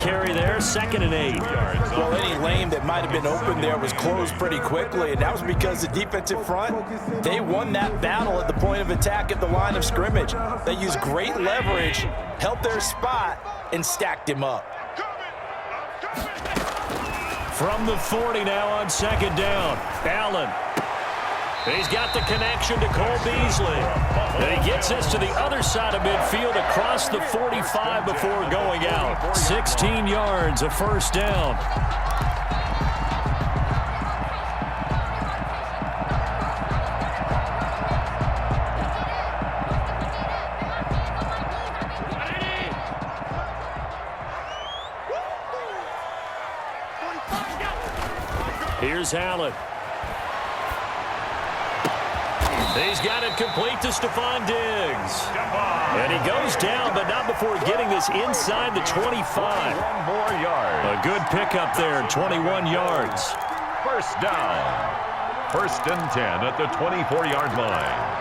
carry there, 2nd and 8. Well, any lane that might have been open there was closed pretty quickly, and that was because the defensive front, they won that battle at the point of attack at the line of scrimmage. They used great leverage, held their spot, and stacked him up. From the 40 now on 2nd down. Allen. He's got the connection to Cole Beasley. And he gets this to the other side of midfield across the 45 before going out. 16 yards, a first down. Here's Allen. He's got it complete to Stephon Diggs. And he goes down, but not before getting this inside the 25. 1 more yard. A good pickup there, 21 yards. First down. 1st and 10 at the 24-yard line.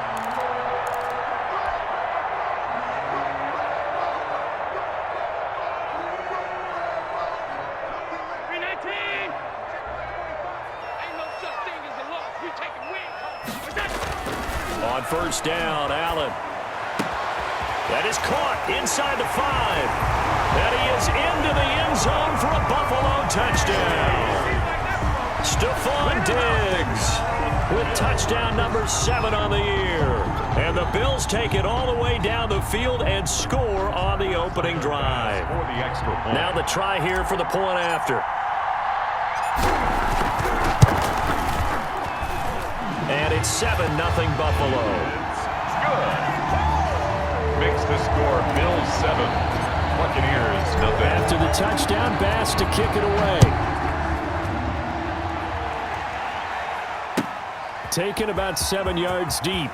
On 1st down, Allen. That is caught inside the 5. And he is into the end zone for a Buffalo touchdown. Stephon Diggs with touchdown number 7 on the year. And the Bills take it all the way down the field and score on the opening drive. Now the try here for the point after. And it's 7-0 Buffalo. It's good. Makes the score Bills 7, Buccaneers nothing. After the touchdown, Bass to kick it away. Taken about 7 yards deep.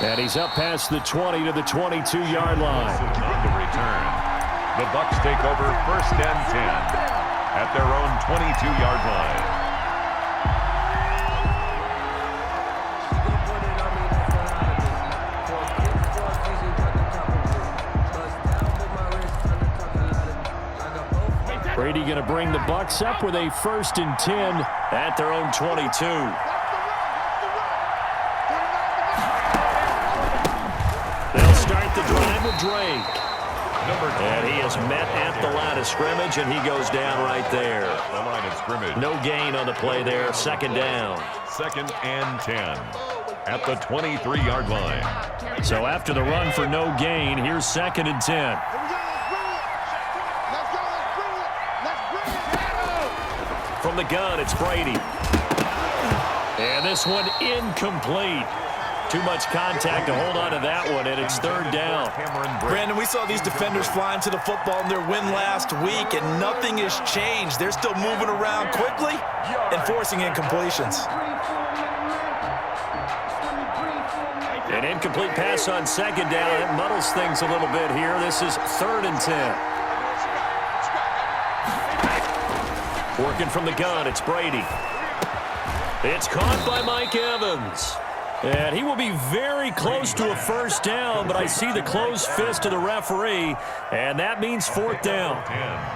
And he's up past the 20 to the 22-yard line. On the return. The Bucs take over 1st and 10 at their own 22-yard line. Brady going to bring the Bucs up with a 1st and 10 at their own 22. They'll start the drive with Drake. And he is met at the line of scrimmage, and he goes down right there. The line of scrimmage. No gain on the play there. 2nd down. 2nd and 10 at the 23-yard line. So after the run for no gain, here's 2nd and 10. From the gun, it's Brady. And this one incomplete. Too much contact to hold on to that one, and it's 3rd down. Brandon, we saw these defenders flying to the football in their win last week, and nothing has changed. They're still moving around quickly and forcing incompletions. An incomplete pass on 2nd down. It muddles things a little bit here. This is 3rd and 10. Working from the gun, it's Brady. It's caught by Mike Evans. And he will be very close to a 1st down, but I see the closed fist of the referee, and that means 4th down.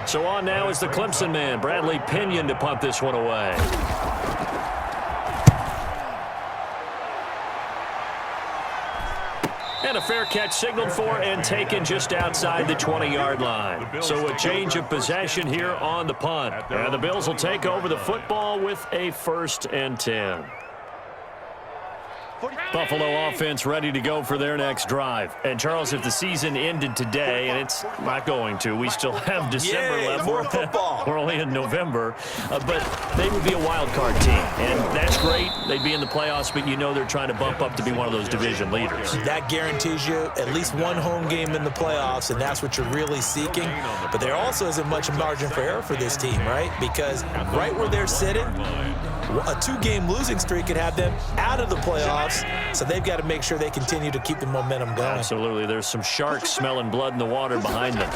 So on now is the Clemson man, Bradley Pinion, to punt this one away. And a fair catch signaled for and taken just outside the 20-yard line. So a change of possession here on the punt. And the Bills will take over the football with a 1st and 10. Buffalo offense ready to go for their next drive. And, Charles, if the season ended today, and it's not going to, we still have December left. More football. We're only in November. But they would be a wild card team. And that's great. They'd be in the playoffs, but you know they're trying to bump up to be one of those division leaders. That guarantees you at least one home game in the playoffs, and that's what you're really seeking. But there also isn't much margin for error for this team, right? Because right where they're sitting, a 2-game losing streak could have them out of the playoffs, so they've got to make sure they continue to keep the momentum going. Absolutely. There's some sharks smelling blood in the water behind them.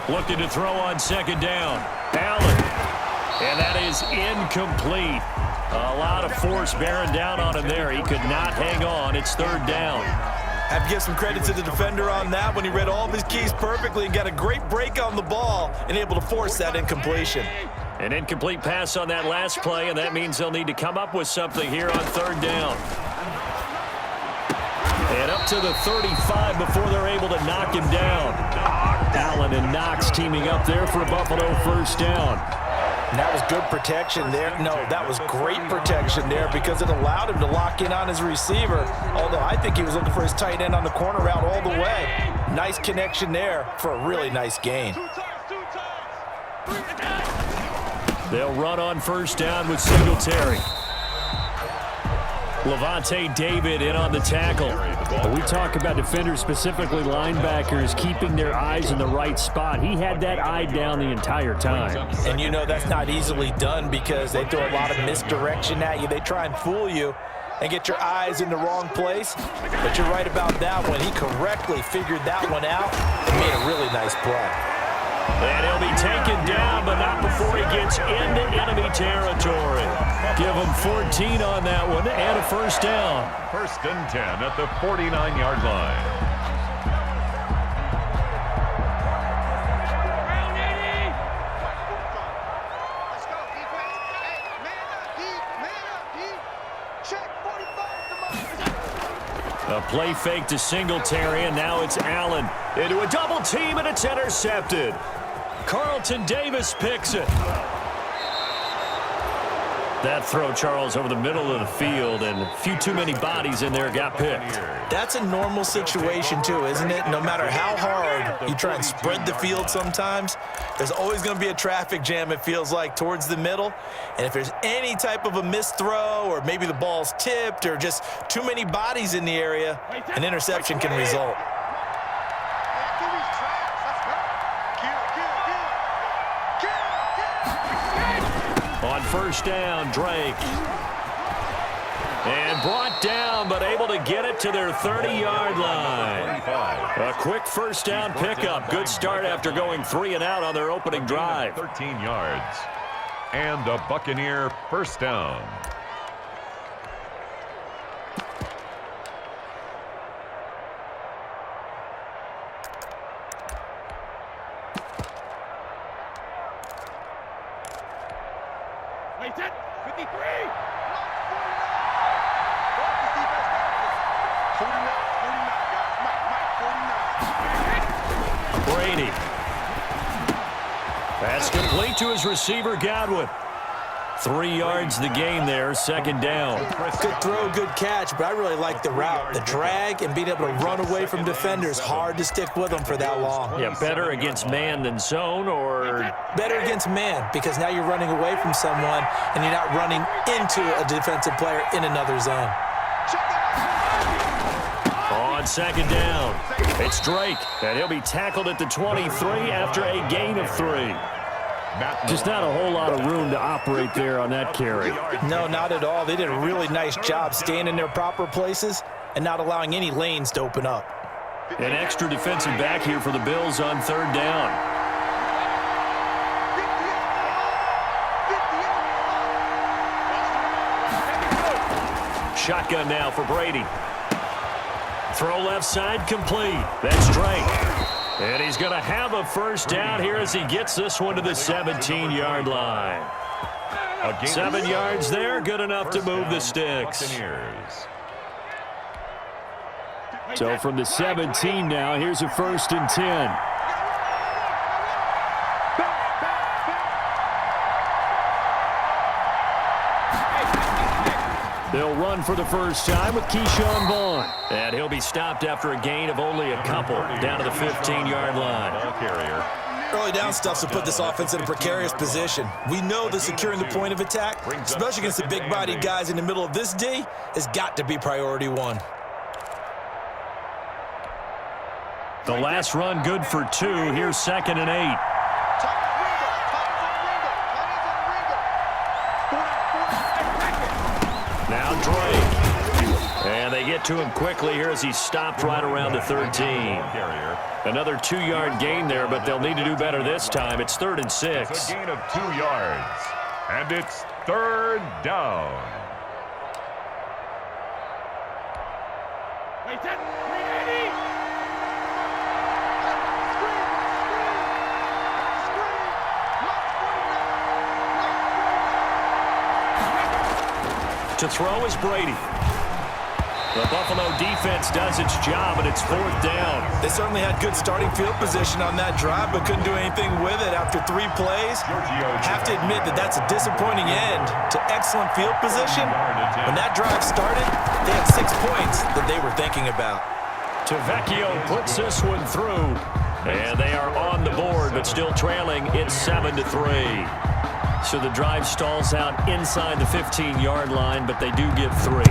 Looking to throw on 2nd down. Allen. And that is incomplete. A lot of force bearing down on him there. He could not hang on. It's 3rd down. Have to give some credit to the defender on that when he read all of his keys perfectly and got a great break on the ball and able to force that incompletion. An incomplete pass on that last play, and that means they'll need to come up with something here on third down. And up to the 35 before they're able to knock him down. Allen and Knox teaming up there for a Buffalo first down. And that was good protection there. No, that was great protection there because it allowed him to lock in on his receiver, although I think he was looking for his tight end on the corner route all the way. Nice connection there for a really nice gain. They'll run on first down with Singletary. Levante David in on the tackle. We talk about defenders, specifically linebackers, keeping their eyes in the right spot. He had that eye down the entire time. And you know that's not easily done because they throw a lot of misdirection at you. They try and fool you and get your eyes in the wrong place. But you're right about that one. He correctly figured that one out and made a really nice play. And he'll be taken down, but not before he gets into enemy territory. Give him 14 on that one and a first down. First and 10 at the 49-yard line. A play fake to Singletary, and now it's Allen into a double team, and it's intercepted. Carlton Davis picks it. That throw, Charles, over the middle of the field, and a few too many bodies in there got picked. That's a normal situation, too, isn't it? No matter how hard you try and spread the field sometimes, there's always going to be a traffic jam, it feels like, towards the middle. And if there's any type of a missed throw or maybe the ball's tipped or just too many bodies in the area, an interception can result. On first down, Drake. And brought down, but able to get it to their 30-yard line. A quick first down pickup. Good start after going 3 and out on their opening drive. 13 yards. And a Buccaneer first down. Brady. Pass complete to his receiver, Godwin. 3 yards the gain there, second down. Good throw, good catch, but I really like the route. The drag and being able to run away from defenders. Hard to stick with them for that long. Yeah, better against man than zone, or? Better against man, because now you're running away from someone and you're not running into a defensive player in another zone. On second down, it's Drake, and he'll be tackled at the 23 after a gain of 3. Just not a whole lot of room to operate there on that carry. No, not at all. They did a really nice job staying in their proper places and not allowing any lanes to open up. An extra defensive back here for the Bills on third down. Shotgun now for Brady. Throw left side complete. That's Drake. And he's going to have a first down here as he gets this one to the 17-yard line. 7 yards there, good enough to move the sticks. So from the 17 now, here's a first and 10. They'll run for the first time with Keyshawn Vaughn. And he'll be stopped after a gain of only a couple down to the 15-yard line. Early down stuff to put this offense in a precarious position. We know that securing the point of attack, especially against the big-bodied guys in the middle of this D, has got to be priority one. The last run good for 2. Here's second and 8. Now Drake. And they get to him quickly here as he stopped right around the 13. Another 2-yard gain there, but they'll need to do better this time. It's 3rd and 6. It's a gain of 2 yards. And it's 3rd down. To throw is Brady. The Buffalo defense does its job, and it's 4th down. They certainly had good starting field position on that drive, but couldn't do anything with it after 3 plays. Have to admit that that's a disappointing end to excellent field position. When that drive started, they had 6 points that they were thinking about. Tavecchio puts this one through, and they are on the board, but still trailing. It's 7-3. So the drive stalls out inside the 15-yard line, but they do get 3.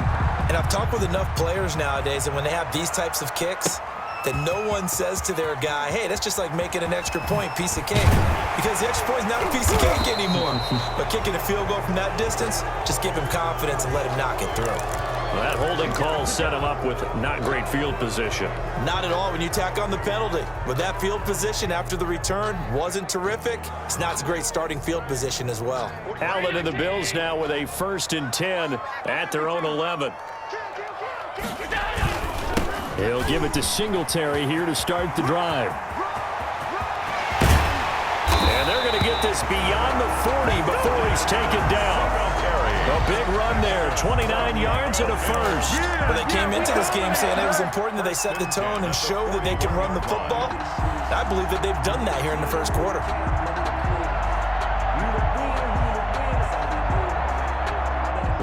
And I've talked with enough players nowadays, and when they have these types of kicks, that no one says to their guy, hey, that's just like making an extra point, piece of cake. Because the extra point is not a piece of cake anymore. But kicking a field goal from that distance, just give him confidence and let him knock it through. Well, that holding call set him up with not great field position. Not at all when you tack on the penalty. But that field position after the return wasn't terrific. It's not a great starting field position as well. Allen and the Bills now with a 1st and 10 at their own 11. He'll give it to Singletary here to start the drive. And they're going to get this beyond the 40 before he's taken down. A big run there, 29 yards and a first. Well, they came into this game saying it was important that they set the tone and show that they can run the football. I believe that they've done that here in the first quarter.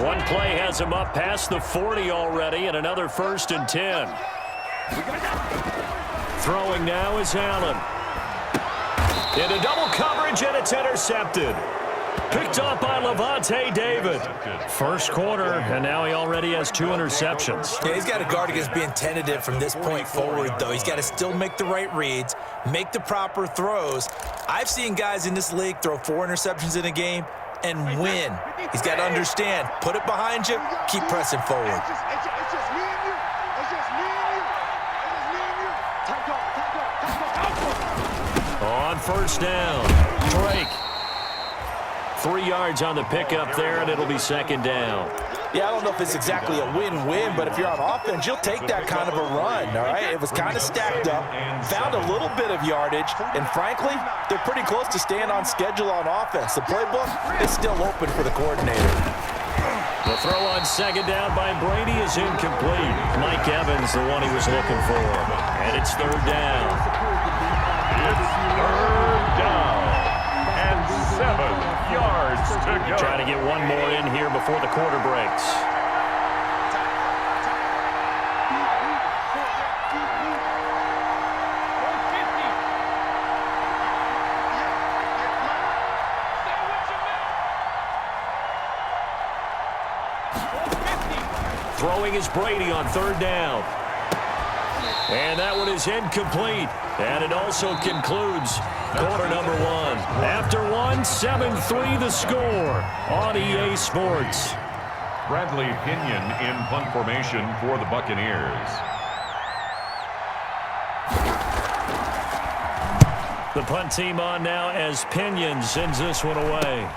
One play has him up past the 40 already, and another 1st and 10. Throwing now is Allen. Into double coverage, and it's intercepted. Picked up by Levante David. First quarter, and now he already has 2 interceptions. Yeah, he's got to guard against being tentative from this point forward, though. He's got to still make the right reads, make the proper throws. I've seen guys in this league throw 4 interceptions in a game and win. He's got to understand, put it behind you, keep pressing forward. It's just me and you. It's just me and you. It's just me and you. Take off. On 1st down, Drake. 3 yards on the pickup there, and it'll be 2nd down. Yeah, I don't know if it's exactly a win-win, but if you're on offense, you'll take that kind of a run, all right? It was kind of stacked up, found a little bit of yardage, and frankly, they're pretty close to staying on schedule on offense. The playbook is still open for the coordinator. The throw on 2nd down by Brady is incomplete. Mike Evans, the one he was looking for. And it's 3rd down. It's 3rd down and 7 yards to go. Try to get one more in here before the quarter breaks. Throwing is Brady on 3rd down. And that one is incomplete. And it also concludes quarter number 1. After 1, 7-3 the score on EA Sports. Bradley Pinion in punt formation for the Buccaneers. The punt team on now as Pinion sends this one away.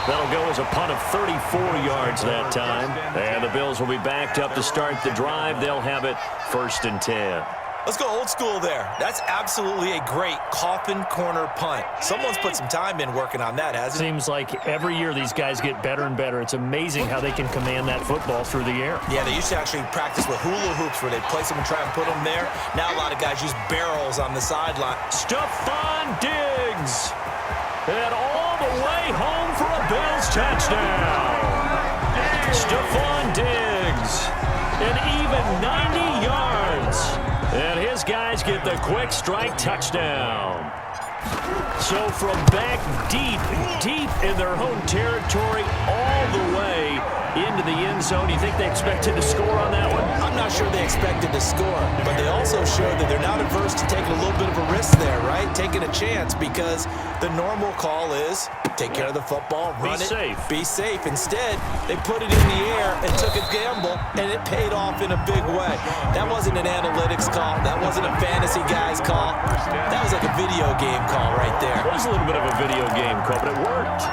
That'll go as a punt of 34 yards that time. And the Bills will be backed up to start the drive. They'll have it 1st and 10. Let's go old school there. That's absolutely a great coffin corner punt. Someone's put some time in working on that, hasn't it? Seems like every year these guys get better and better. It's amazing how they can command that football through the air. Yeah, they used to actually practice with hula hoops where they'd place them and try and put them there. Now a lot of guys use barrels on the sideline. Stephon Diggs. And all the way home for a Bills touchdown. Stephon Diggs. An even 90 yards. And his guys get the quick strike touchdown. So from back deep in their home territory all the way into the end zone, you think they expected to score on that one? I'm not sure they expected to score, but they also showed that they're not averse to taking a little bit of a risk there, right? Taking a chance, because the normal call is take care of the football, run it, be safe. Instead, they put it in the air and took a gamble, and it paid off in a big way. That wasn't an analytics call. That wasn't a fantasy guy's call. That was like a video game call right there. It was a little bit of a video game call, but it worked.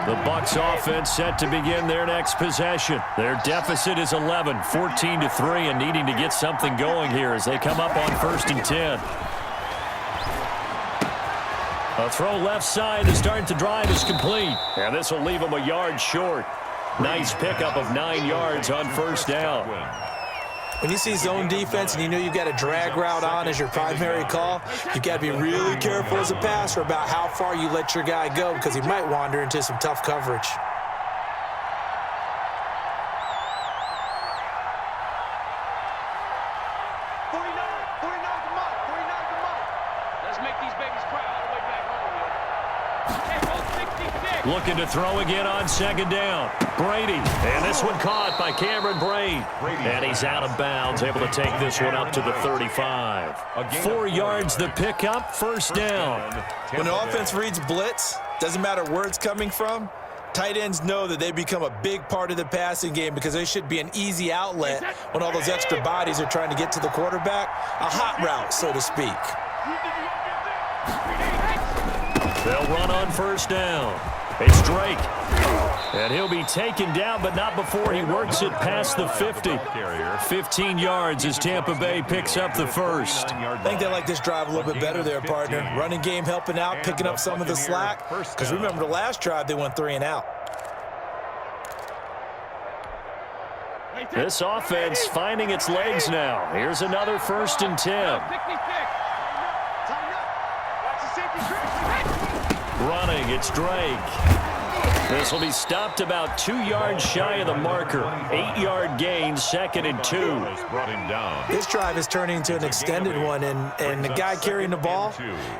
The Bucs offense set to begin their next possession. Their deficit is 11, 14-3, and needing to get something going here as they come up on 1st and 10. A throw left side to start the drive is complete. And this will leave him a yard short. Nice pickup of 9 yards on first down. When you see zone defense and you know you've got a drag route on as your primary call, you've got to be really careful as a passer about how far you let your guy go because he might wander into some tough coverage. Looking to throw again on second down. Brady, and this one caught by Cameron Brate. And he's out of bounds, able to take this one up to the 35. 4 yards the pickup, first down. When the offense reads blitz, doesn't matter where it's coming from, tight ends know that they become a big part of the passing game because they should be an easy outlet when all those extra bodies are trying to get to the quarterback. A hot route, so to speak. They'll run on first down. It's Drake. And he'll be taken down, but not before he works it past the 50. 15 yards as Tampa Bay picks up the first. I think they like this drive a little bit better there, partner. Running game helping out, picking up some of the slack. Because remember, the last drive, they went 3 and out. This offense finding its legs now. Here's another 1st and 10. Running, it's Drake. This will be stopped about 2 yards shy of the marker. 8-yard gain, 2nd and 2. This drive is turning into an extended one, and the guy carrying the ball,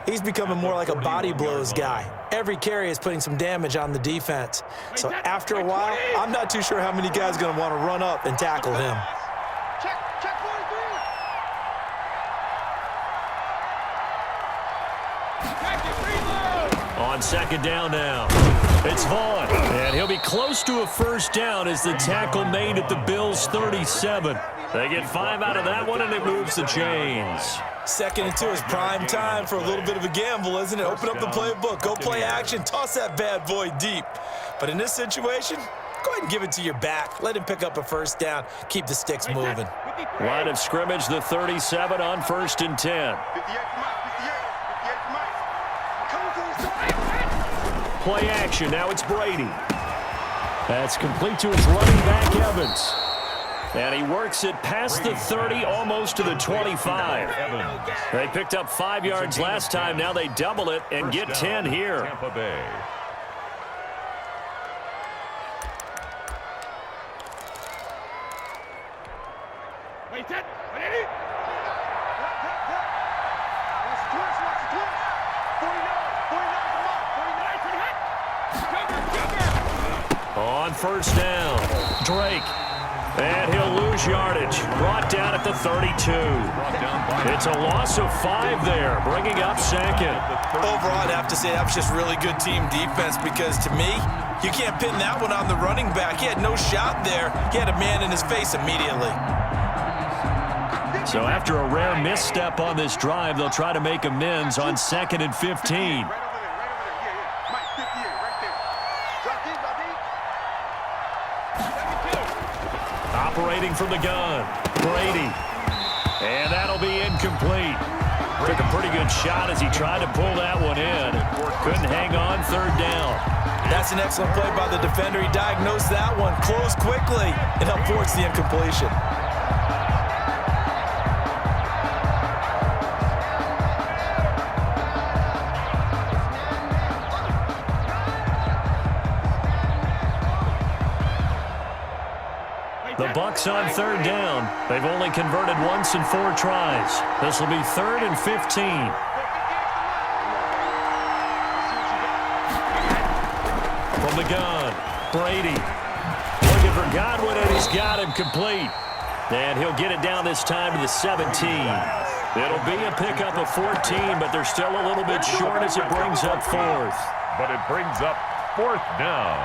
he's becoming more like a body blows guy. Every carry is putting some damage on the defense. So after a while, I'm not too sure how many guys are going to want to run up and tackle him. On second down now, it's Vaughn, and he'll be close to a first down as the tackle made at the Bills' 37. They get 5 out of that one, and it moves the chains. 2nd and 2 is prime time for a little bit of a gamble, isn't it? Open up the playbook, go play action, toss that bad boy deep. But in this situation, go ahead and give it to your back. Let him pick up a first down. Keep the sticks moving. Line of scrimmage, the 37 on 1st and 10. Play action, now it's Brady. That's complete to his running back, Evans. And he works it past the 30, almost to the 25. They picked up 5 yards last time, now they double it and get 10 here. Tampa Bay. On first down, Drake. And he'll lose yardage. Brought down at the 32. It's a loss of 5 there, bringing up 2nd. Overall, I'd have to say that was just really good team defense because, to me, you can't pin that one on the running back. He had no shot there. He had a man in his face immediately. So after a rare misstep on this drive, they'll try to make amends on 2nd and 15. Operating from the gun, Brady. And that'll be incomplete. Took a pretty good shot as he tried to pull that one in. Couldn't hang on, 3rd down. That's an excellent play by the defender. He diagnosed that one, closed quickly, and helped force the incompletion. The Bucs on 3rd down. They've only converted once in 4 tries. This will be 3rd and 15. From the gun, Brady. Looking for Godwin, and he's got him complete. And he'll get it down this time to the 17. It'll be a pickup of 14, but they're still a little bit short as it brings up 4th. But it brings up 4th down.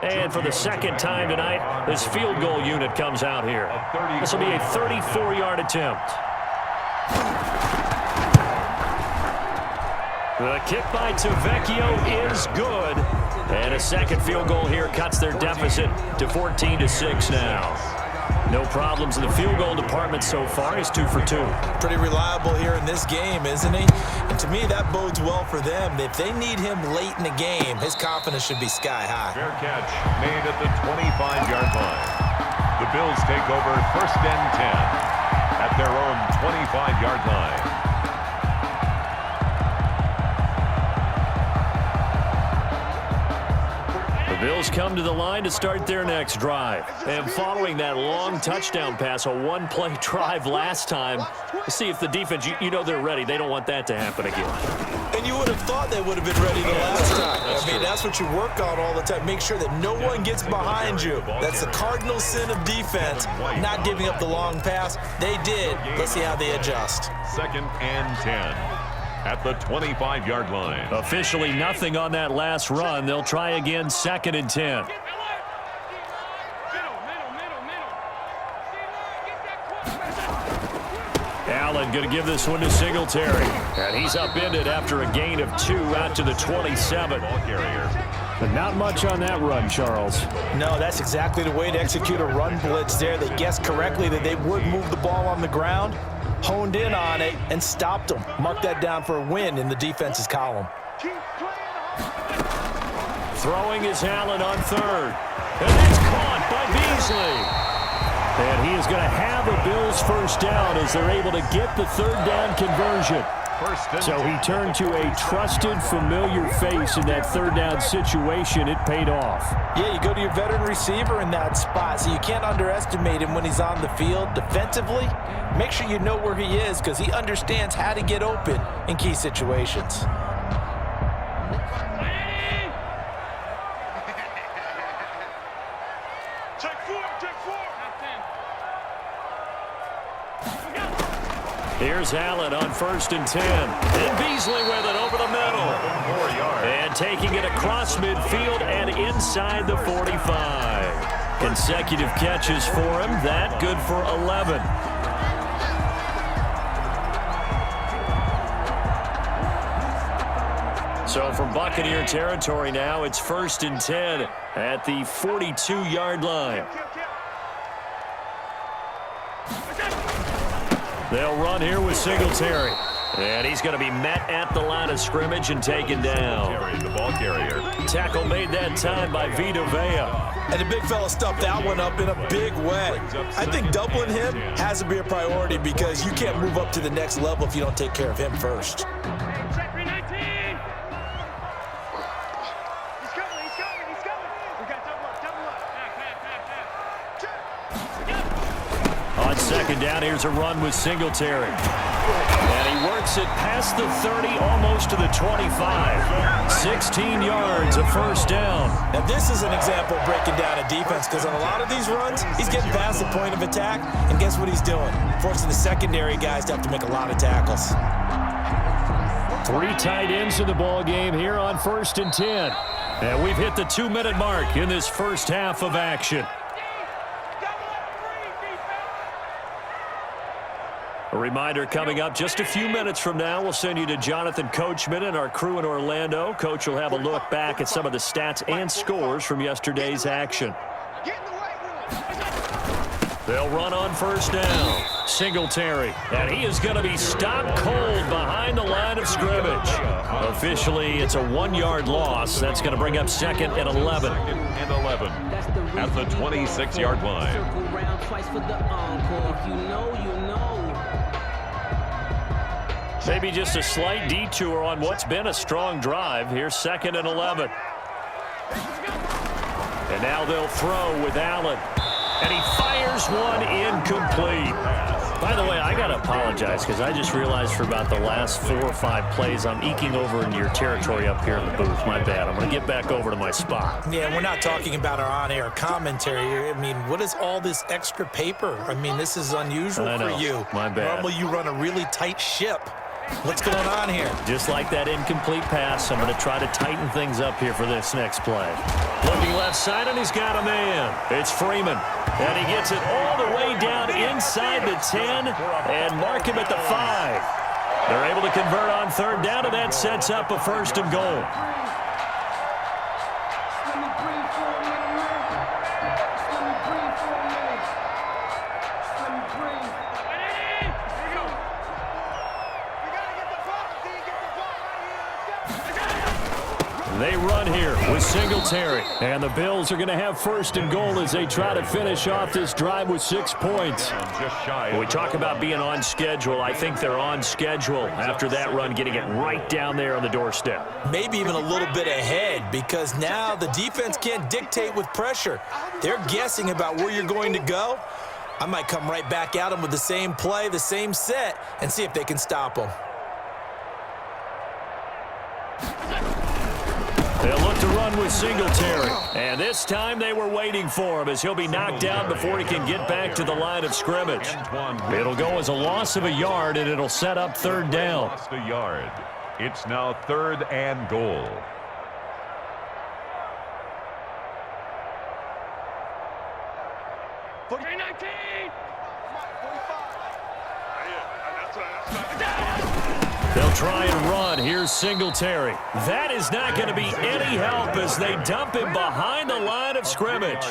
And for the 2nd time tonight, this field goal unit comes out here. This will be a 34-yard attempt. The kick by Tavecchio is good. And a second field goal here cuts their deficit to 14-6 now. No problems in the field goal department so far. He's 2 for 2. Pretty reliable here in this game, isn't he? And to me, that bodes well for them. If they need him late in the game, his confidence should be sky high. Fair catch made at the 25-yard line. The Bills take over 1st and 10 at their own 25-yard line. Bills come to the line to start their next drive. And following that long touchdown pass, a one-play drive last time, see if the defense, you know they're ready. They don't want that to happen again. And you would have thought they would have been ready the last time. That's what you work on all the time. Make sure that no one gets behind you. That's the cardinal sin of defense, not giving up the long pass. They did. Let's see how they adjust. 2nd and 10. At the 25-yard line. Officially nothing on that last run. They'll try again 2nd and 10. Allen going to give this one to Singletary. And he's upended after a gain of 2 out to the 27. Ball carrier. But not much on that run, Charles. No, that's exactly the way to execute a run blitz there. They guessed correctly that they would move the ball on the ground, honed in on it, and stopped them. Mark that down for a win in the defense's column. Throwing is Allen on 3rd. And that's caught by Beasley. And he is going to have a Bills first down as they're able to get the 3rd down conversion. So he turned to a trusted, familiar face in that 3rd down situation. It paid off. Yeah, you go to your veteran receiver in that spot, so you can't underestimate him when he's on the field. Defensively, make sure you know where he is because he understands how to get open in key situations. Here's Allen on 1st and 10. And Beasley with it over the middle. And taking it across midfield and inside the 45. Consecutive catches for him. That good for 11. So from Buccaneer territory now, it's 1st and 10 at the 42-yard line. They'll run here with Singletary. And he's going to be met at the line of scrimmage and taken down. The ball carrier. Tackle made that time by Vita Vea. And the big fella stuffed that one up in a big way. I think doubling him has to be a priority because you can't move up to the next level if you don't take care of him first. On 2nd down, here's a run with Singletary. And he works it past the 30, almost to the 25. 16 yards, a first down. Now, this is an example of breaking down a defense because on a lot of these runs, he's getting past the point of attack, and guess what he's doing? Forcing the secondary guys to have to make a lot of tackles. 3 tight ends in the ball game here on 1st and 10. And we've hit the 2-minute mark in this first half of action. A reminder coming up just a few minutes from now, we'll send you to Jonathan Coachman and our crew in Orlando. Coach will have a look back at some of the stats and scores from yesterday's action. They'll run on 1st down. Singletary. And he is going to be stopped cold behind the line of scrimmage. Officially, it's a 1-yard loss. That's going to bring up 2nd and 11. 2nd and 11 at the 26-yard line. Maybe just a slight detour on what's been a strong drive. Here's 2nd and 11. And now they'll throw with Allen. And he fires one incomplete. By the way, I got to apologize because I just realized for about the last 4 or 5 plays, I'm eking over into your territory up here in the booth. My bad. I'm going to get back over to my spot. Yeah, we're not talking about our on-air commentary here. I mean, what is all this extra paper? I mean, this is unusual for you. My bad. Normally, you run a really tight ship. What's going on here? Just like that incomplete pass, I'm going to try to tighten things up here for this next play. Looking left side, and he's got a man. It's Freeman. And he gets it all the way down inside the 10 and mark him at the 5. They're able to convert on 3rd down, and that sets up a 1st and goal. They run here with Singletary. And the Bills are going to have first and goal as they try to finish off this drive with 6 points. When we talk about being on schedule, I think they're on schedule after that run, getting it right down there on the doorstep. Maybe even a little bit ahead, because now the defense can't dictate with pressure. They're guessing about where you're going to go. I might come right back at them with the same play, the same set, and see if they can stop them. They'll look to run with Singletary. And this time they were waiting for him as he'll be knocked down before he can get back to the line of scrimmage. It'll go as a loss of a yard, and it'll set up third down. Lost a yard. It's now 3rd and goal. They'll try and run. Here's Singletary. That is not going to be any help as they dump him behind the line of scrimmage.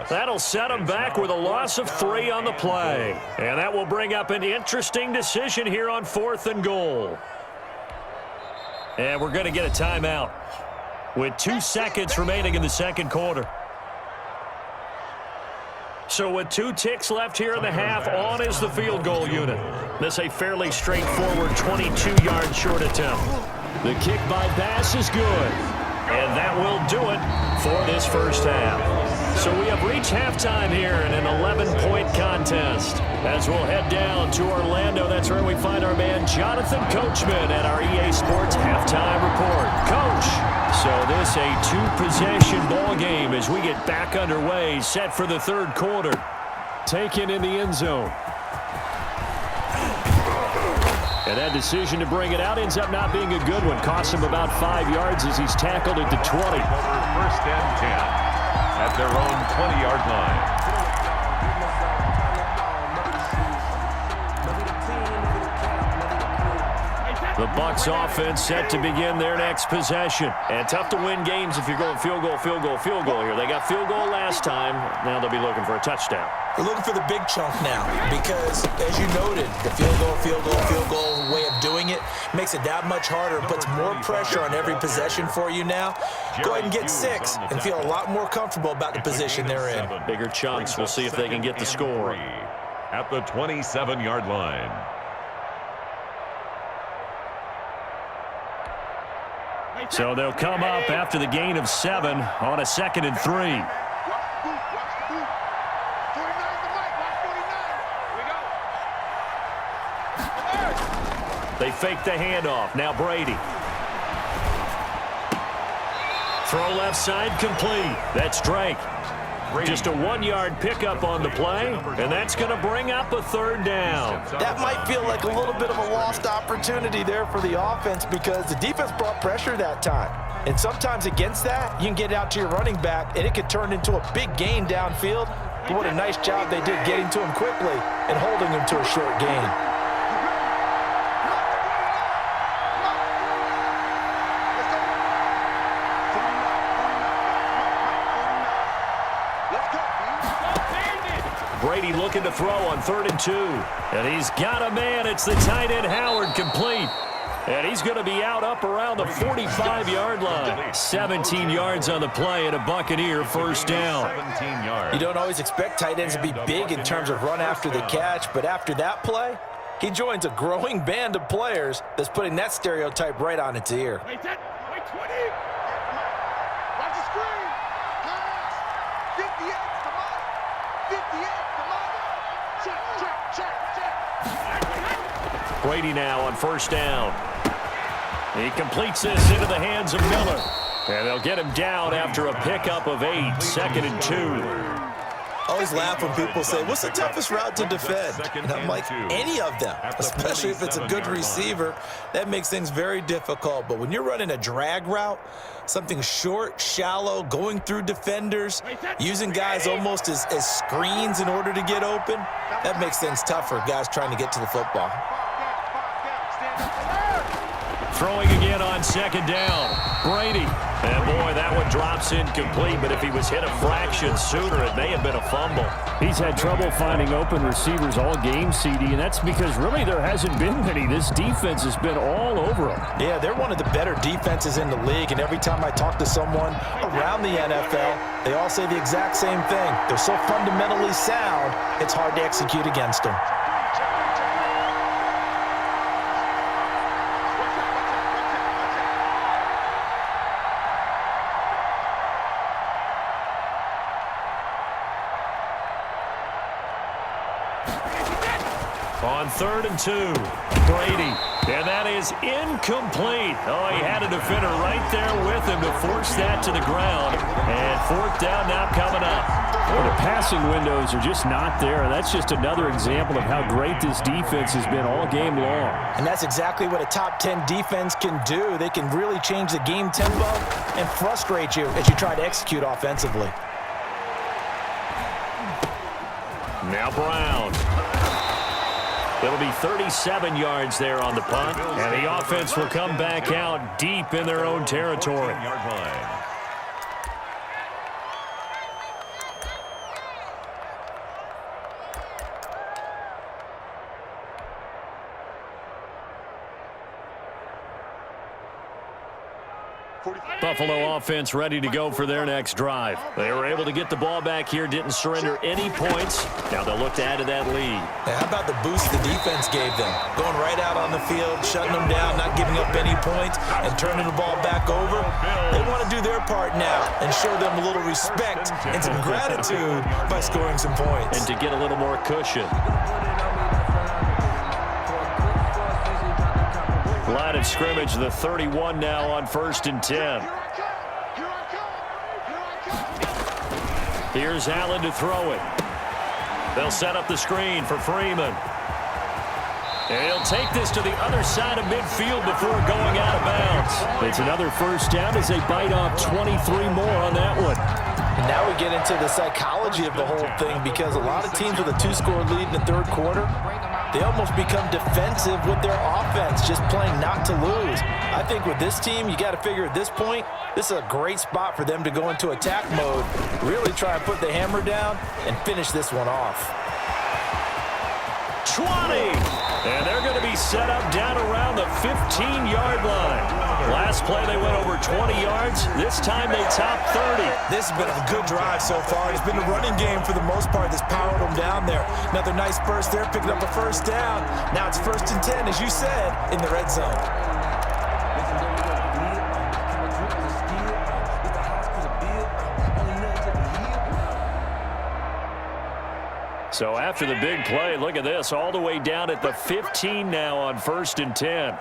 That'll set him back with a loss of 3 on the play. And that will bring up an interesting decision here on 4th and goal. And we're going to get a timeout with 2 seconds remaining in the second quarter. So with 2 ticks left here in the half, on is the field goal unit. This a fairly straightforward 22-yard short attempt. The kick by Bass is good. And that will do it for this first half. So we have reached halftime here in an 11-point contest. As we'll head down to Orlando, that's where we find our man Jonathan Coachman at our EA Sports Halftime Report. Coach, so this a 2-possession ball game as we get back underway, set for the third quarter. Taken in the end zone. And that decision to bring it out ends up not being a good one. Costs him about 5 yards as he's tackled at the 20. First and 10 at their own 20-yard line. The Bucs offense set to begin their next possession. And tough to win games if you're going field goal, field goal, field goal here. They got field goal last time. Now they'll be looking for a touchdown. They're looking for the big chunk now because, as you noted, the field goal way of doing it makes it that much harder, puts more pressure on every possession for you now. Go ahead and get 6 and feel a lot more comfortable about the position they're in. Bigger chunks. We'll see if they can get the score. At the 27-yard line. So they'll come up after the gain of 7 on a 2nd and 3. They fake the handoff. Now Brady. Throw left side complete. That's Drake. Just a 1-yard pickup on the play, and that's going to bring up a third down. That might feel like a little bit of a lost opportunity there for the offense because the defense brought pressure that time. And sometimes against that, you can get out to your running back, and it could turn into a big gain downfield. But what a nice job they did getting to him quickly and holding him to a short gain. Brady looking to throw on 3rd and 2. And he's got a man. It's the tight end Howard complete. And he's going to be out up around the 45-yard line. 17 yards on the play and a Buccaneer first down. 17 yards. You don't always expect tight ends to be big in terms of run after the catch, but after that play, he joins a growing band of players that's putting that stereotype right on its ear. Wait, 20. Watch the screen. Pass. 58, come on. 58, come on. Check. Brady now on first down. He completes this into the hands of Miller. And they'll get him down after a pickup of 8, 2nd and 2. I always laugh when people say, what's the toughest route to defend? And I'm like, any of them, especially if it's a good receiver. That makes things very difficult. But when you're running a drag route, something short, shallow, going through defenders, using guys almost as screens in order to get open, that makes things tough for guys trying to get to the football. Throwing again on second down. Brady. And, boy, that one drops incomplete, but if he was hit a fraction sooner, it may have been a fumble. He's had trouble finding open receivers all game, CD, and that's because really there hasn't been many. This defense has been all over him. Yeah, they're one of the better defenses in the league, and every time I talk to someone around the NFL, they all say the exact same thing. They're so fundamentally sound, it's hard to execute against them. On 3rd and 2, Brady. And that is incomplete. Oh, he had a defender right there with him to force that to the ground. And 4th down now coming up. Well, the passing windows are just not there. That's just another example of how great this defense has been all game long. And that's exactly what a top 10 defense can do. They can really change the game tempo and frustrate you as you try to execute offensively. Now Brown. It'll be 37 yards there on the punt, and the offense will come back out deep in their own territory. Buffalo offense ready to go for their next drive. They were able to get the ball back here, didn't surrender any points. Now they'll look to add to that lead. Hey, how about the boost the defense gave them? Going right out on the field, shutting them down, not giving up any points, and turning the ball back over. They want to do their part now and show them a little respect and some gratitude by scoring some points. And to get a little more cushion. Line of scrimmage, the 31 now on 1st and 10. Here's Allen to throw it. They'll set up the screen for Freeman. And he'll take this to the other side of midfield before going out of bounds. It's another 1st down as they bite off 23 more on that one. And now we get into the psychology of the whole thing, because a lot of teams with a 2-score lead in the 3rd quarter, they almost become defensive with their offense, just playing not to lose. I think with this team, you got to figure at this point, this is a great spot for them to go into attack mode, really try and put the hammer down and finish this one off. 20! And they're going to be set up down around the 15-yard line. Last play, they went over 20 yards. This time, they topped 30. This has been a good drive so far. It's been a running game for the most part that's powered them down there. Another nice burst there, picking up a 1st down. Now it's 1st and 10, as you said, in the red zone. So after the big play, look at this, all the way down at the 15 now on 1st and 10.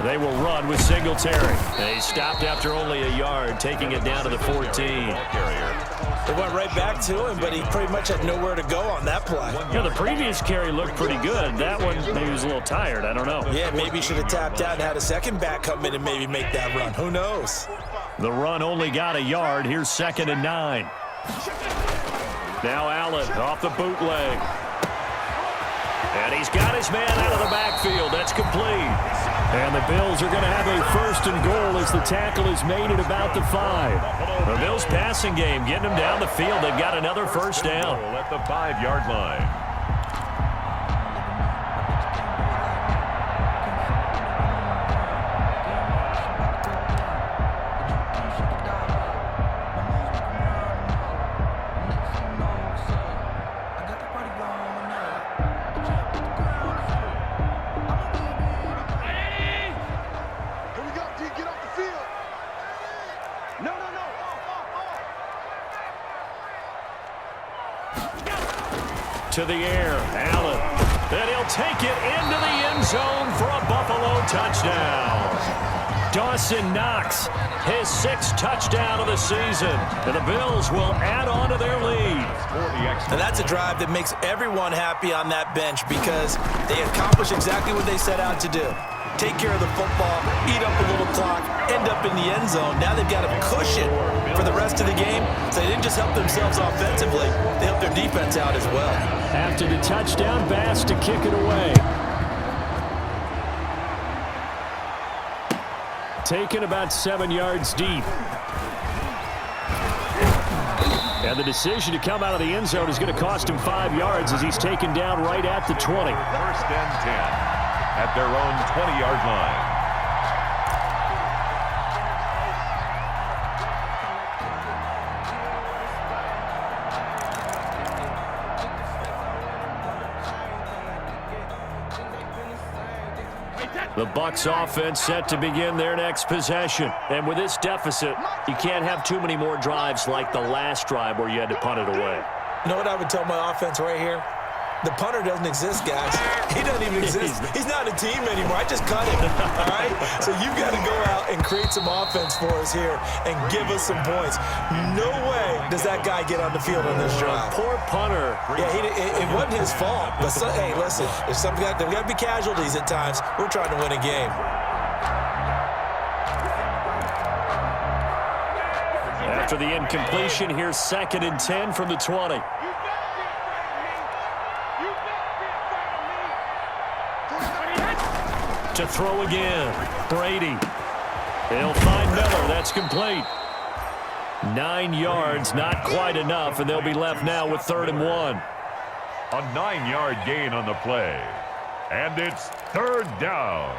They will run with Singletary. They stopped after only a yard, taking it down to the 14. They went right back to him, but he pretty much had nowhere to go on that play. Yeah, the previous carry looked pretty good. That one, maybe he was a little tired. I don't know. Yeah, maybe he should have tapped out and had a second back come in and maybe make that run. Who knows? The run only got a yard. Here's 2nd and 9. Now Allen off the bootleg. And he's got his man out of the backfield. That's complete. And the Bills are going to have a 1st and goal as the tackle is made at about the 5. The Bills passing game, getting them down the field. They've got another 1st down. At the 5-yard line. To the air, Allen. Then he'll take it into the end zone for a Buffalo touchdown. Dawson Knox, his 6th touchdown of the season. And the Bills will add on to their lead. And that's a drive that makes everyone happy on that bench, because they accomplish exactly what they set out to do. Take care of the football, eat up a little clock, end up in the end zone. Now they've got a cushion for the rest of the game. So they didn't just help themselves offensively, they helped their defense out as well. After the touchdown, Bass to kick it away. taken about 7 yards deep. And the decision to come out of the end zone is going to cost him 5 yards as he's taken down right at the 20. First and 10 at their own 20-yard line. The Bucs offense set to begin their next possession. And with this deficit, you can't have too many more drives like the last drive where you had to punt it away. You know what I would tell my offense right here? The punter doesn't exist, guys. He doesn't even exist. He's not a team anymore. I just cut him, all right? So you've got to go out and create some offense for us here and give us some points. No way does that guy get on the field on this drive. Poor punter. Yeah, it wasn't his fault. But, hey, listen, there's got to be casualties at times. We're trying to win a game. After the incompletion, here's 2nd and 10 from the 20. To throw again, Brady. They'll find Miller. That's complete. 9 yards, not quite enough, and they'll be left now with 3rd and 1. A 9-yard gain on the play. And it's 3rd down.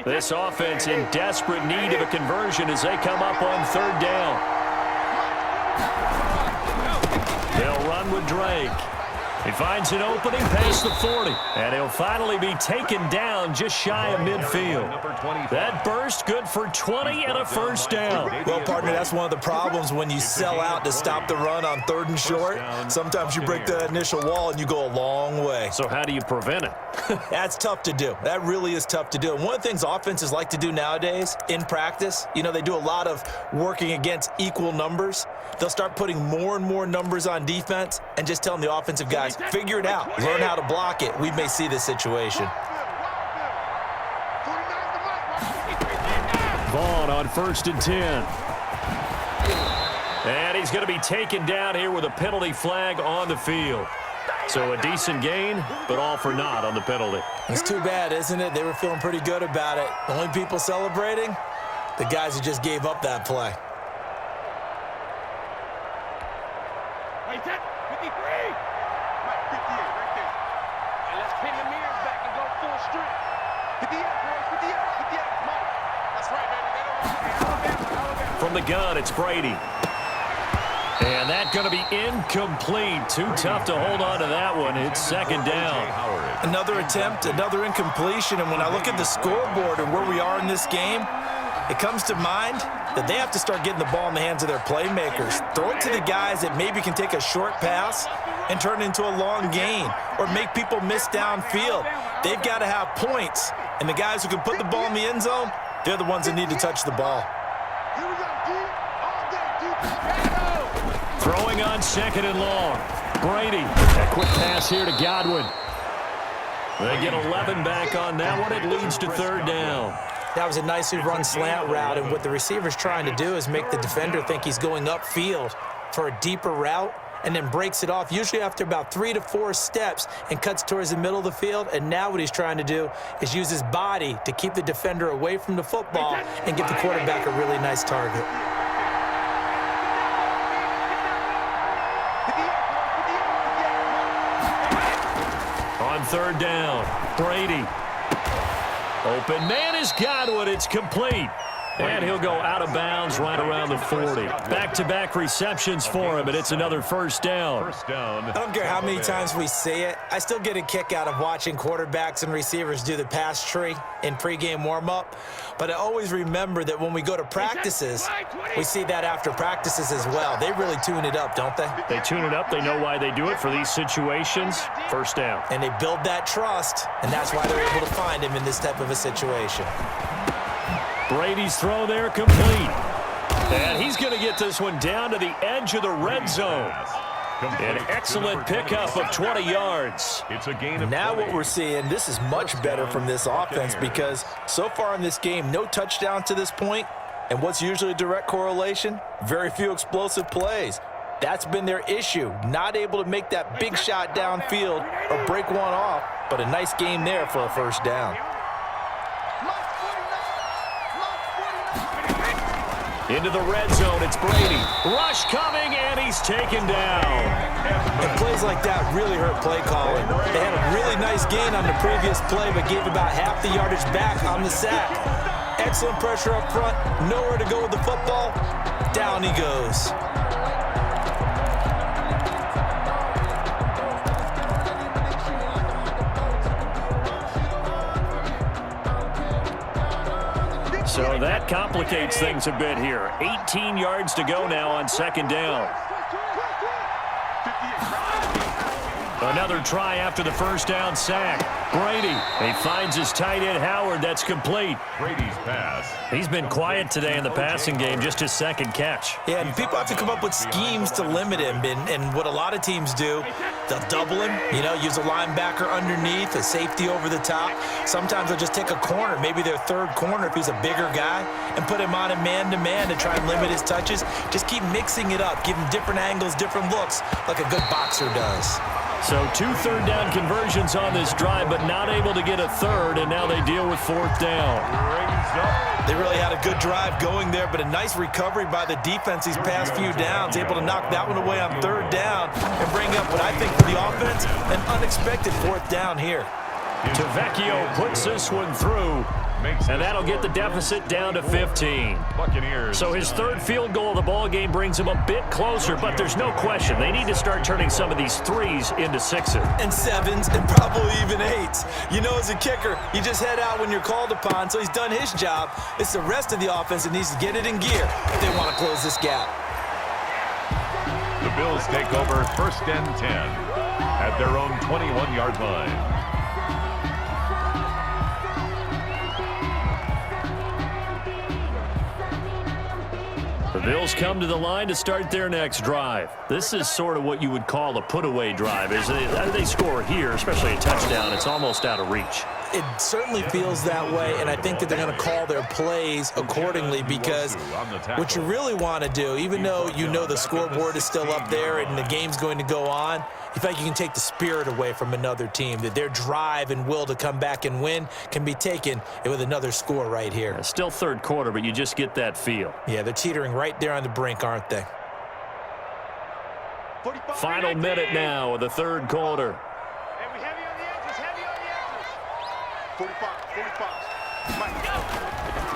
This offense in desperate need of a conversion as they come up on 3rd down. They'll run with Drake. He finds an opening past the 40. And he'll finally be taken down just shy of midfield. That burst good for 20 and a 1st down. Well, partner, that's one of the problems when you sell out to stop the run on 3rd and short. Sometimes you break the initial wall and you go a long way. So how do you prevent it? That's tough to do. That really is tough to do. And one of the things offenses like to do nowadays in practice, you know, they do a lot of working against equal numbers. They'll start putting more and more numbers on defense and just telling the offensive guys, figure it out. Learn how to block it. We may see this situation. Vaughn on 1st and 10. And he's going to be taken down here with a penalty flag on the field. So a decent gain, but all for naught on the penalty. It's too bad, isn't it? They were feeling pretty good about it. The only people celebrating, the guys who just gave up that play. From the gun, it's Brady. And that's going to be incomplete. Too tough to hold on to that one. It's 2nd down. Another attempt, another incompletion. And when I look at the scoreboard and where we are in this game, it comes to mind that they have to start getting the ball in the hands of their playmakers. Throw it to the guys that maybe can take a short pass and turn it into a long gain or make people miss downfield. They've got to have points. And the guys who can put the ball in the end zone, they're the ones that need to touch the ball. Throwing on 2nd and long. Brady. A quick pass here to Godwin. They get 11 back on that one. It leads to 3rd down. That was a nicely run slant route, and what the receiver's trying to do is make the defender think he's going upfield for a deeper route and then breaks it off, usually after about 3 to 4 steps, and cuts towards the middle of the field. And now what he's trying to do is use his body to keep the defender away from the football and give the quarterback a really nice target. On 3rd down, Brady. Open man is Godwin. It's complete. And he'll go out of bounds right around the 40. Back-to-back receptions for him, and it's another 1st down. I don't care how many times we see it. I still get a kick out of watching quarterbacks and receivers do the pass tree in pregame warm-up. But I always remember that when we go to practices, we see that after practices as well. They really tune it up, don't they? They tune it up. They know why they do it for these situations. 1st down. And they build that trust, and that's why they're able to find him in this type of a situation. Brady's throw there complete. And he's going to get this one down to the edge of the red zone. An excellent pickup of 20 yards. It's a gain of now what we're seeing, this is much better from this offense because so far in this game, no touchdowns to this point. And what's usually a direct correlation? Very few explosive plays. That's been their issue. Not able to make that big shot downfield or break one off, but a nice game there for a first down. Into the red zone, it's Brady. Rush coming, and he's taken down. And plays like that really hurt play calling. They had a really nice gain on the previous play, but gave about half the yardage back on the sack. Excellent pressure up front, nowhere to go with the football. Down he goes. So that complicates things a bit here. 18 yards to go now on second down. Another try after the first down sack. Brady, he finds his tight end Howard. That's complete. Brady's pass. He's been quiet today in the passing game, just his second catch. Yeah, and people have to come up with schemes to limit him. And what a lot of teams do, they'll double him, use a linebacker underneath, a safety over the top. Sometimes they'll just take a corner, maybe their third corner if he's a bigger guy, and put him on a man-to-man to try and limit his touches. Just keep mixing it up, give him different angles, different looks, like a good boxer does. So 2 third-down conversions on this drive, but not able to get a third, and now they deal with fourth down. They really had a good drive going there, but a nice recovery by the defense these past few downs, able to knock that one away on third down and bring up what I think for the offense, an unexpected fourth down here. Tavecchio puts this one through, and that'll get the deficit down to 15. Buccaneers. So his third field goal of the ball game brings him a bit closer, but there's no question they need to start turning some of these threes into sixes. And sevens, and probably even eights. As a kicker, you just head out when you're called upon, so he's done his job. It's the rest of the offense that needs to get it in gear if they want to close this gap. The Bills take over first and 10 at their own 21-yard line. The Bills come to the line to start their next drive. This is sort of what you would call a put-away drive. They score here, especially a touchdown, it's almost out of reach. It certainly feels that way, and I think that they're going to call their plays accordingly, because what you really want to do, even though the scoreboard is still up there and the game's going to go on, you feel like you can take the spirit away from another team, that their drive and will to come back and win can be taken with another score right here. It's still third quarter, but you just get that feel. Yeah, they're teetering right there on the brink, aren't they? Final minute now of the third quarter. 45.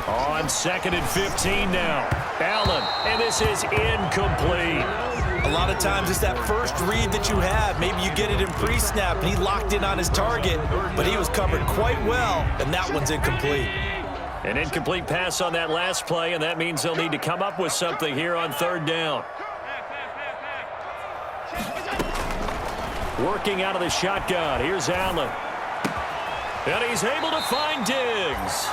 On second and 15 now. Allen, and this is incomplete. A lot of times it's that first read that you have. Maybe you get it in pre-snap, and he locked in on his target, but he was covered quite well, and that one's incomplete. An incomplete pass on that last play, and that means they'll need to come up with something here on third down. Working out of the shotgun. Here's Allen. And he's able to find Diggs.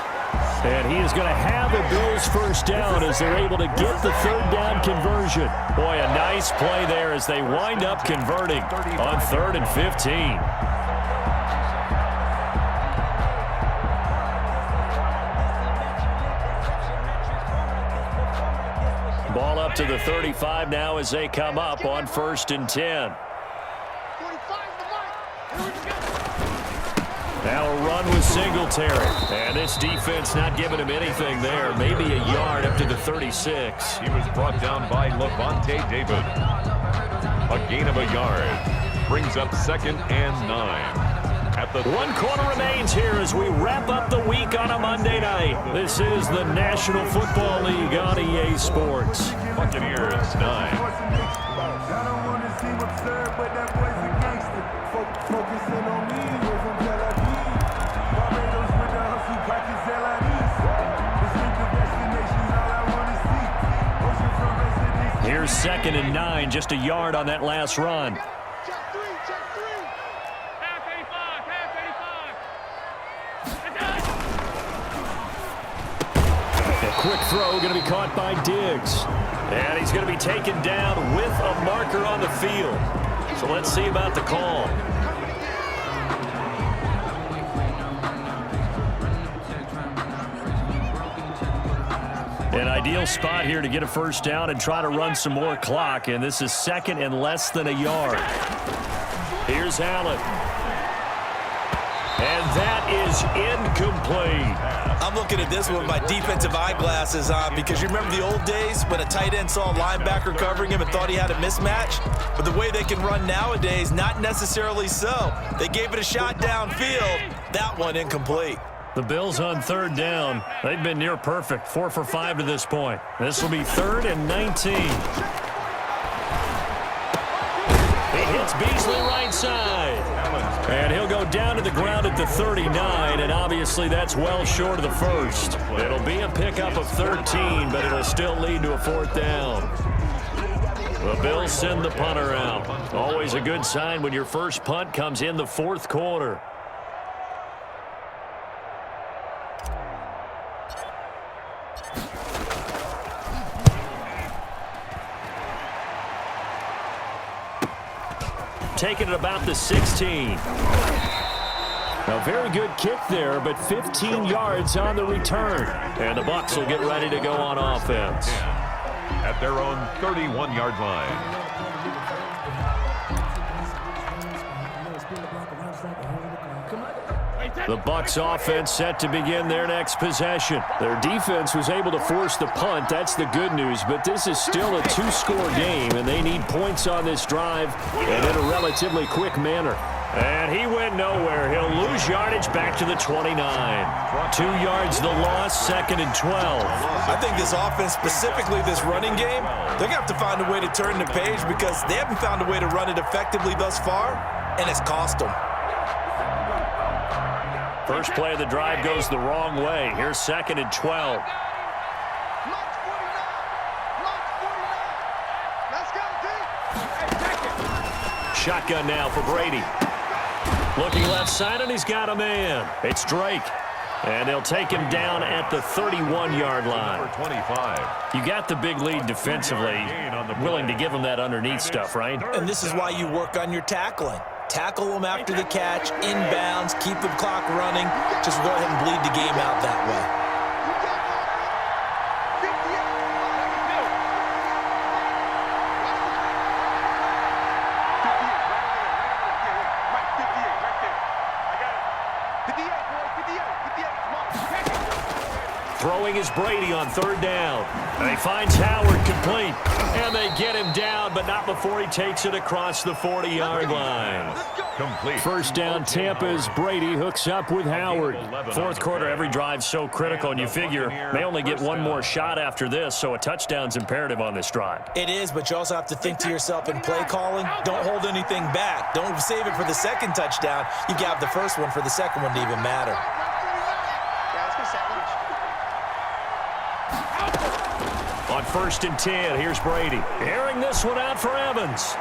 And he is going to have the Bills first down as they're able to get the third down conversion. Boy, a nice play there as they wind up converting on 3rd and 15. Ball up to the 35 now as they come up on 1st and 10. Now a run with Singletary. And this defense not giving him anything there. Maybe a yard up to the 36. He was brought down by Levante David. A gain of a yard. Brings up 2nd and 9. At the 1 quarter remains here as we wrap up the week on a Monday night. This is the National Football League on EA Sports. Buccaneers 9. Here's 2nd and 9, just a yard on that last run. A quick throw going to be caught by Diggs. And he's going to be taken down with a marker on the field. So let's see about the call. An ideal spot here to get a first down and try to run some more clock, and this is second and less than a yard. Here's Allen. And that is incomplete. I'm looking at this with my defensive eyeglasses on because you remember the old days when a tight end saw a linebacker covering him and thought he had a mismatch? But the way they can run nowadays, not necessarily so. They gave it a shot downfield. That one incomplete. The Bills on third down. They've been near perfect, 4 for 5 to this point. This will be 3rd and 19. He hits Beasley right side. And he'll go down to the ground at the 39, and obviously that's well short of the first. It'll be a pickup of 13, but it'll still lead to a 4th down. The Bills send the punter out. Always a good sign when your first punt comes in the 4th quarter. Taking it about the 16. A very good kick there, but 15 yards on the return. And the Bucs will get ready to go on offense. At their own 31-yard line. The Bucs offense set to begin their next possession. Their defense was able to force the punt. That's the good news, but this is still a 2-score game, and they need points on this drive and in a relatively quick manner. And he went nowhere. He'll lose yardage back to the 29. 2 yards the loss, 2nd and 12. I think this offense, specifically this running game, they're going to have to find a way to turn the page because they haven't found a way to run it effectively thus far, and it's cost them. First play of the drive goes the wrong way. Here's 2nd and 12. Shotgun now for Brady. Looking left side, and he's got a man. It's Drake. And they'll take him down at the 31-yard line. 25. You got the big lead defensively. Willing to give him that underneath stuff, right? And this is why you work on your tackling. Tackle them after the catch, inbounds, keep the clock running. Just go ahead and bleed the game out that way. Throwing is Brady on 3rd down. And he finds Howard complete. And they get him down, but not before he takes it across the 40-yard line. Complete. First down, Tampa's Brady hooks up with Howard. 4th quarter, every drive's so critical, and you figure they only get one more shot after this, so a touchdown's imperative on this drive. It is, but you also have to think to yourself in play calling, don't hold anything back. Don't save it for the second touchdown. You got the first one for the second one to even matter. On 1st and 10, here's Brady. Airing this one out for Evans.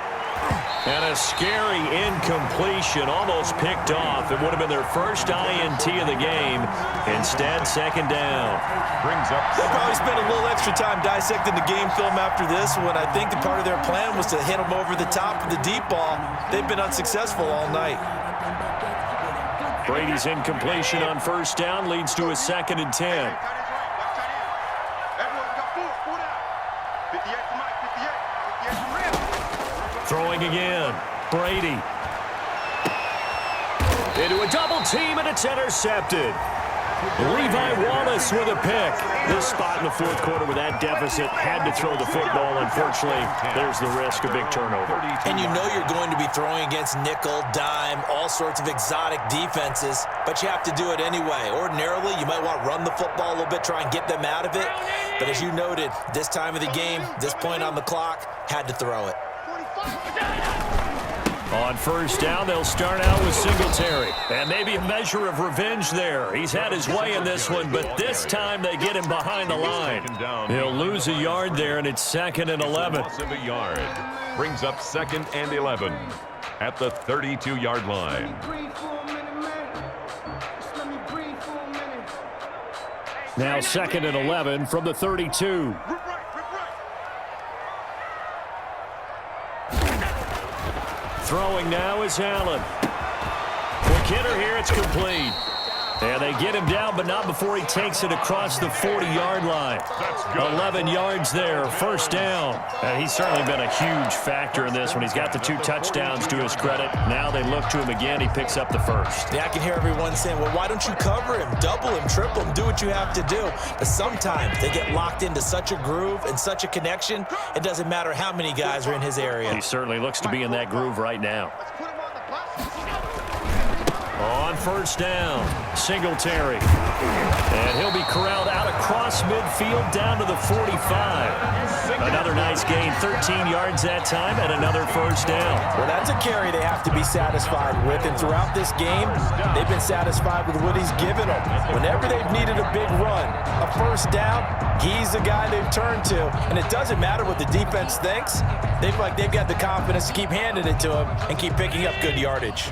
And a scary incompletion, almost picked off. It would have been their first INT of the game. Instead, 2nd down. Brings up. They'll probably spend a little extra time dissecting the game film after this one. I think part of their plan was to hit them over the top of the deep ball. They've been unsuccessful all night. Brady's incompletion on 1st down leads to a 2nd and 10. Throwing again. Brady. Into a double team, and it's intercepted. Levi Wallace with a pick. This spot in the 4th quarter with that deficit, had to throw the football. Unfortunately, there's the risk of big turnover. And you know you're going to be throwing against nickel, dime, all sorts of exotic defenses, but you have to do it anyway. Ordinarily, you might want to run the football a little bit, try and get them out of it. But as you noted, this time of the game, this point on the clock, had to throw it. On 1st down, they'll start out with Singletary. And maybe a measure of revenge there. He's had his way in this one, but this time they get him behind the line. He'll lose a yard there, and it's 2nd and 11. Loss of a yard. Brings up 2nd and 11 at the 32-yard line. Now 2nd and 11 from the 32. Throwing now is Allen. For Kidder here, it's complete. And they get him down, but not before he takes it across the 40-yard line. 11 yards there, first down. And he's certainly been a huge factor in this when he's got the 2 touchdowns to his credit. Now they look to him again. He picks up the first. Yeah, I can hear everyone saying, well, why don't you cover him, double him, triple him, do what you have to do. But sometimes they get locked into such a groove and such a connection, it doesn't matter how many guys are in his area. He certainly looks to be in that groove right now. On first down, Singletary. And he'll be corralled out across midfield down to the 45. Another nice gain, 13 yards that time, and another first down. Well, that's a carry they have to be satisfied with, and throughout this game, they've been satisfied with what he's given them. Whenever they've needed a big run, a first down, he's the guy they've turned to, and it doesn't matter what the defense thinks. They've got the confidence to keep handing it to him and keep picking up good yardage.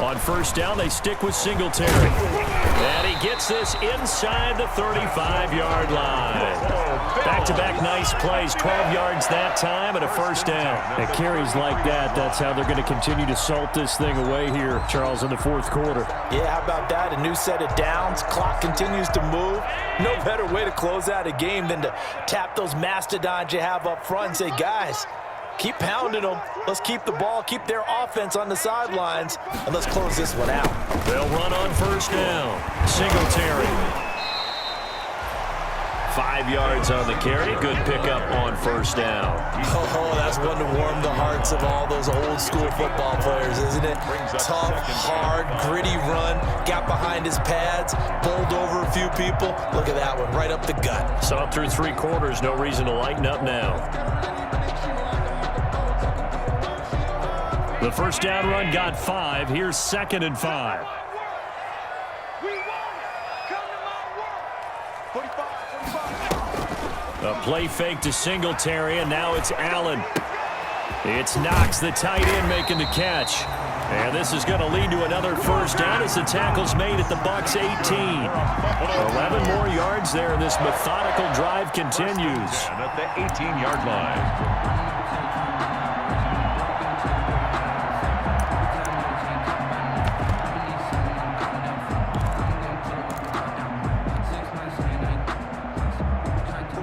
On first down, they stick with Singletary. And he gets this inside the 35-yard line. Back-to-back nice plays, 12 yards that time and a first down. And carries like that, that's how they're going to continue to salt this thing away here, Charles, in the fourth quarter. Yeah, how about that? A new set of downs. Clock continues to move. No better way to close out a game than to tap those mastodons you have up front and say, guys, keep pounding them. Let's keep the ball, keep their offense on the sidelines, and let's close this one out. They'll run on first down. Singletary. 5 yards on the carry. Good pickup on first down. Oh, that's one to warm the hearts of all those old school football players, isn't it? Tough, hard, gritty run. Got behind his pads, bowled over a few people. Look at that one, right up the gut. Saw it through 3 quarters. No reason to lighten up now. The first down run got 5. Here's 2nd and 5. A play fake to Singletary, and now it's Allen. It's Knox, the tight end, making the catch. And this is going to lead to another first down as the tackle's made at the Bucs 18. 11 more yards there, and this methodical drive continues. And at the 18-yard line.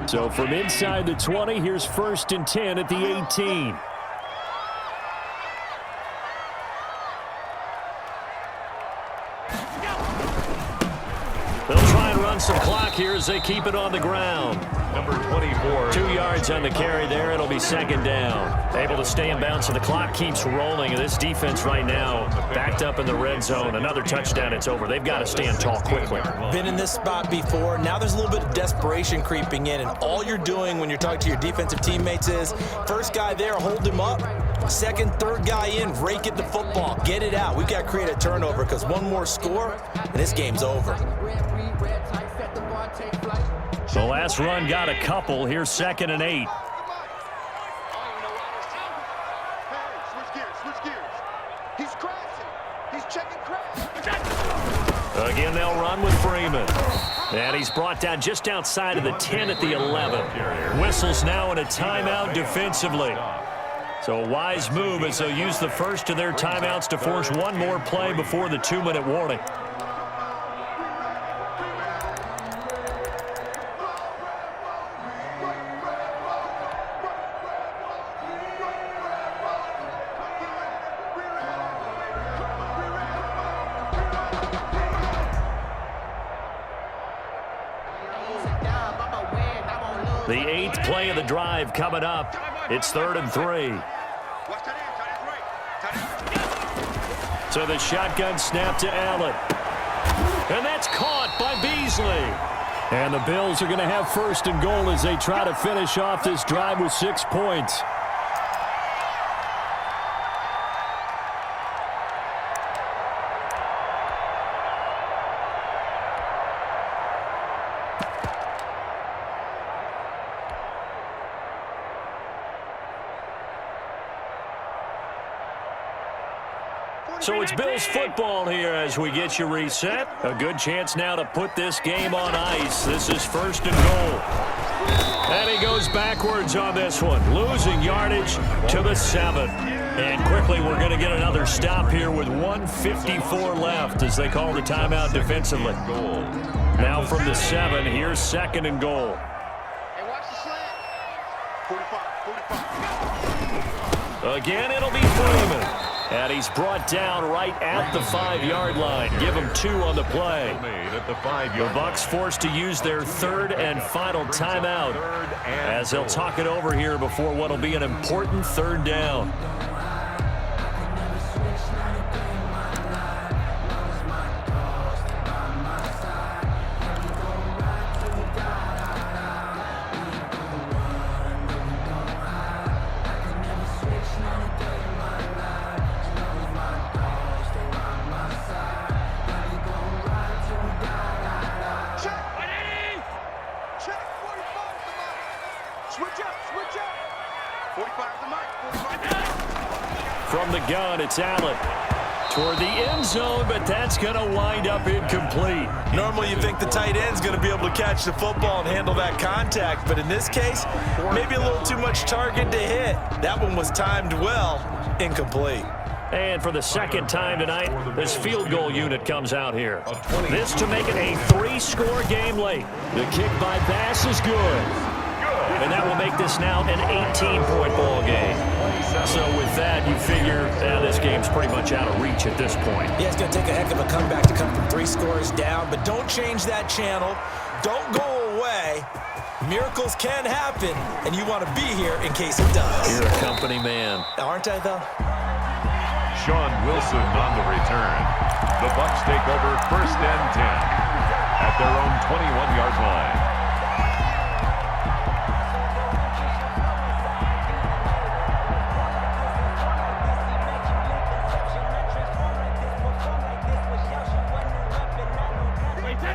So from inside the 20, here's 1st and 10 at the 18. They'll try and run some clock here as they keep it on the ground. Number 24. 2 yards on the carry there. It'll be 2nd down. Able to stay in bounds, so the clock keeps rolling. And this defense right now backed up in the red zone. Another touchdown, it's over. They've got to stand tall quickly. Been in this spot before. Now there's a little bit of desperation creeping in. And all you're doing when you're talking to your defensive teammates is, first guy there, hold him up. Second, third guy in, rake at the football. Get it out. We've got to create a turnover because one more score, and this game's over. The last run got a couple. Here's 2nd and 8. Again, they'll run with Freeman. And he's brought down just outside of the 10 at the 11. Whistles now in a timeout defensively. So a wise move as they'll use the first of their timeouts to force one more play before the 2-minute warning. The 8th play of the drive coming up. It's 3rd and 3. So the shotgun snap to Allen. And that's caught by Beasley. And the Bills are going to have 1st and goal as they try to finish off this drive with 6 points. So it's Bills football here as we get you reset. A good chance now to put this game on ice. This is 1st and goal. And he goes goes backwards on this one, losing yardage to the 7. And quickly, we're going to get another stop here with 1:54 left as they call the timeout defensively. Now from the 7, here's 2nd and goal. Hey, watch the slant. 45, 45. Again, it'll be Freeman. And he's brought down right at the 5-yard line. Give him 2 on the play. The Bucs forced to use their 3rd and final timeout as they'll talk it over here before what will be an important 3rd down. From the gun, it's Allen toward the end zone, but that's going to wind up incomplete. Normally you think the tight end's going to be able to catch the football and handle that contact, but in this case, maybe a little too much target to hit. That one was timed well, incomplete. And for the 2nd time tonight, this field goal unit comes out here. This to make it a 3-score game late. The kick by Bass is good. And that will make this now an 18-point ball game. So with that, you figure this game's pretty much out of reach at this point. Yeah, it's going to take a heck of a comeback to come from 3 scores down, but don't change that channel. Don't go away. Miracles can happen, and you want to be here in case it does. You're a company man. Aren't I, though? Sean Wilson on the return. The Bucs take over 1st and 10 at their own 21-yard line.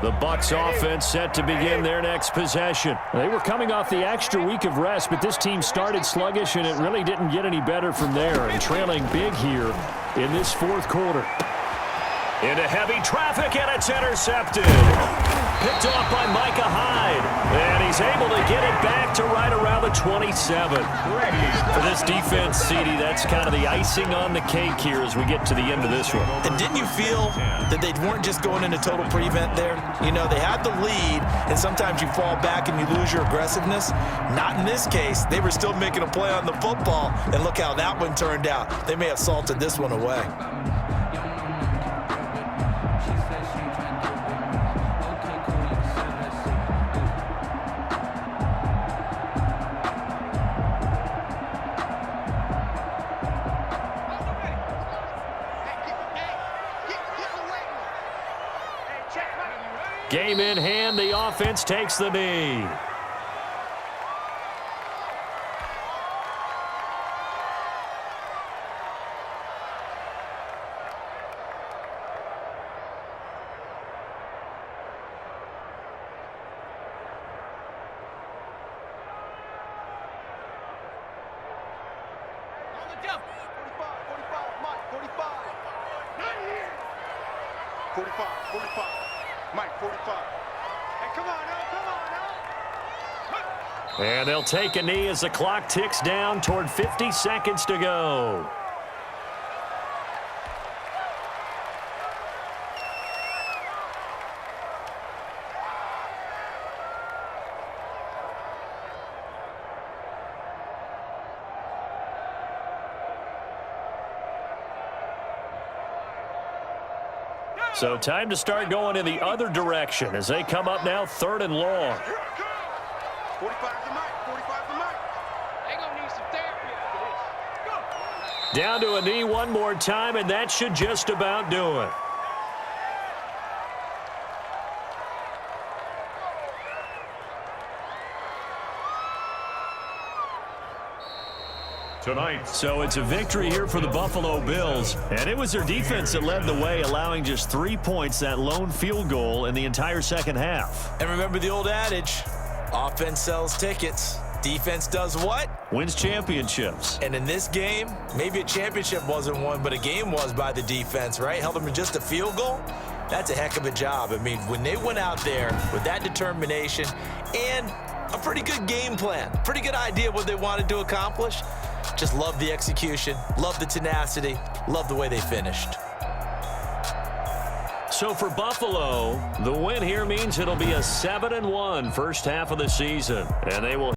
The Bucs offense set to begin their next possession. They were coming off the extra week of rest, but this team started sluggish, and it really didn't get any better from there, and trailing big here in this 4th quarter. Into heavy traffic, and it's intercepted. Picked off by Micah Hyde, and he's able to get it back to right around the 27. For this defense, CD, that's kind of the icing on the cake here as we get to the end of this one. And didn't you feel that they weren't just going into total prevent there? You know, they had the lead, and sometimes you fall back and you lose your aggressiveness. Not in this case. They were still making a play on the football, and look how that one turned out. They may have salted this one away. Game in hand, the offense takes the knee. And they'll take a knee as the clock ticks down toward 50 seconds to go. So time to start going in the other direction as they come up now 3rd and long. 45 to Mike. 45 to Mike. They gonna need some therapy after this. Go. Down to a knee one more time, and that should just about do it. Tonight. So it's a victory here for the Buffalo Bills, and it was their defense that led the way, allowing just 3 points, that lone field goal in the entire 2nd half. And remember the old adage, offense sells tickets. Defense does what? Wins championships. And in this game, maybe a championship wasn't won, but a game was by the defense, right? Held them to just a field goal. That's a heck of a job. I mean, when they went out there with that determination and a pretty good game plan, pretty good idea what they wanted to accomplish. Just love the execution, love the tenacity, love the way they finished. So for Buffalo, the win here means it'll be a 7-1 first half of the season, and they will